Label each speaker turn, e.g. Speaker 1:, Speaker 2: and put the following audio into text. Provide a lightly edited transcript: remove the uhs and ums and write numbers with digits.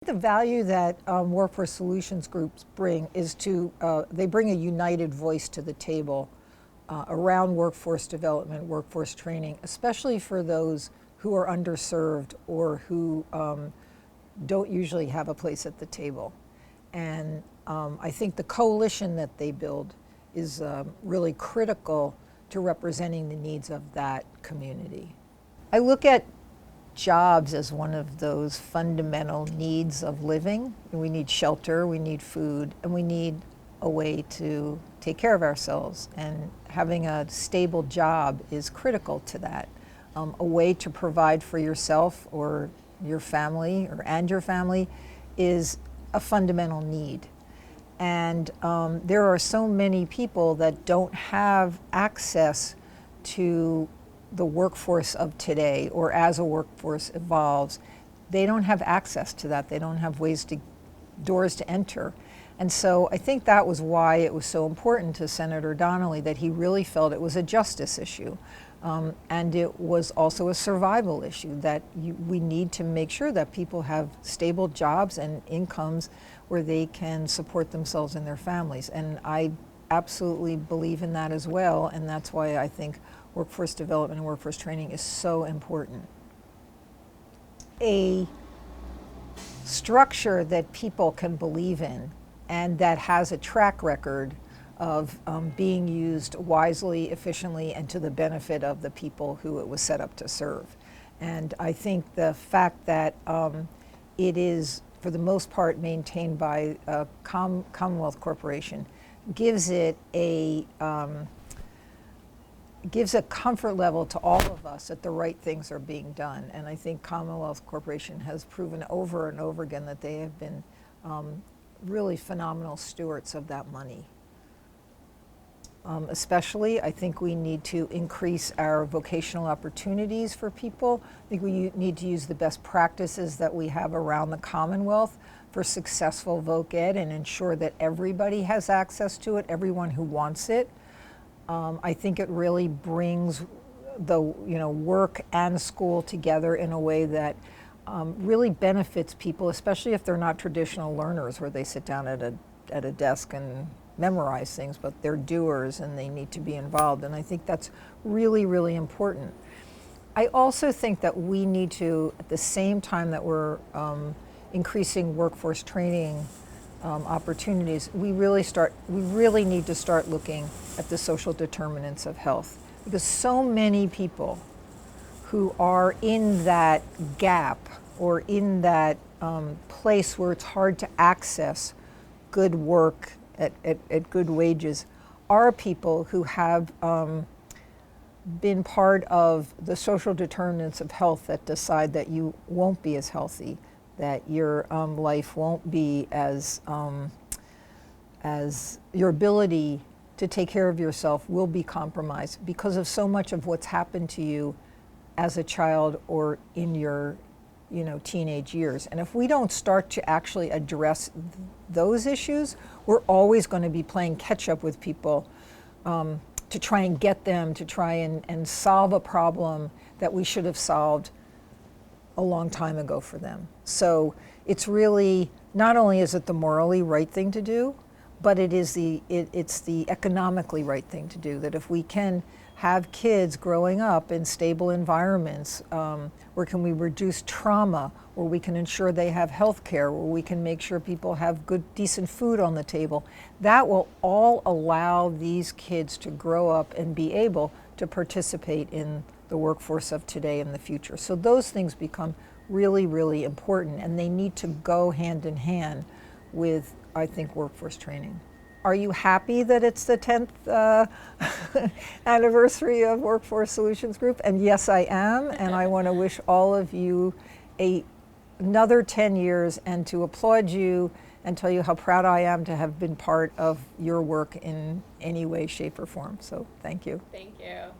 Speaker 1: The value that workforce solutions groups bring is they bring a united voice to the table around workforce development, workforce training, especially for those who are underserved or who don't usually have a place at the table. And I think the coalition that they build is really critical to representing the needs of that community. I look at jobs as one of those fundamental needs of living. We need shelter, we need food, and we need a way to take care of ourselves. And having a stable job is critical to that. A way to provide for yourself or your family and your family is a fundamental need. And there are so many people that don't have access to the workforce of today, or as a workforce evolves, they don't have access to that. They don't have doors to enter. And so I think that was why it was so important to Senator Donnelly that he really felt it was a justice issue. And it was also a survival issue, that we need to make sure that people have stable jobs and incomes where they can support themselves and their families. And I absolutely believe in that as well, and that's why I think workforce development and workforce training is so important. A structure that people can believe in and that has a track record of being used wisely, efficiently, and to the benefit of the people who it was set up to serve. And I think the fact that it is, for the most part, maintained by a Commonwealth corporation gives it gives a comfort level to all of us that the right things are being done. And I think Commonwealth Corporation has proven over and over again that they have been really phenomenal stewards of that money. Especially, I think we need to increase our vocational opportunities for people. I think we need to use the best practices that we have around the Commonwealth for successful voc ed and ensure that everybody has access to it, everyone who wants it. I think it really brings the work and school together in a way that really benefits people, especially if they're not traditional learners where they sit down at a desk and memorize things, but they're doers and they need to be involved. And I think that's really, really important. I also think that we need to, at the same time that we're increasing workforce training opportunities, we really need to start looking at the social determinants of health, because so many people who are in that gap or in that place where it's hard to access good work at good wages are people who have been part of the social determinants of health that decide that you won't be as healthy, that your life won't be as your ability to take care of yourself will be compromised because of so much of what's happened to you as a child or in your teenage years. And if we don't start to actually address those issues, we're always going to be playing catch up with people to try and get them to try and solve a problem that we should have solved a long time ago for them. So it's really, not only is it the morally right thing to do, but it's the economically right thing to do. That if we can have kids growing up in stable environments, where can we reduce trauma, where we can ensure they have health care, where we can make sure people have good, decent food on the table, that will all allow these kids to grow up and be able to participate in the workforce of today and the future. So those things become really, really important, and they need to go hand in hand with, I think, workforce training. Are you happy that it's the 10th anniversary of Workforce Solutions Group? And yes, I am, and I want to wish all of you another 10 years and to applaud you and tell you how proud I am to have been part of your work in any way, shape, or form. So thank you.
Speaker 2: Thank you.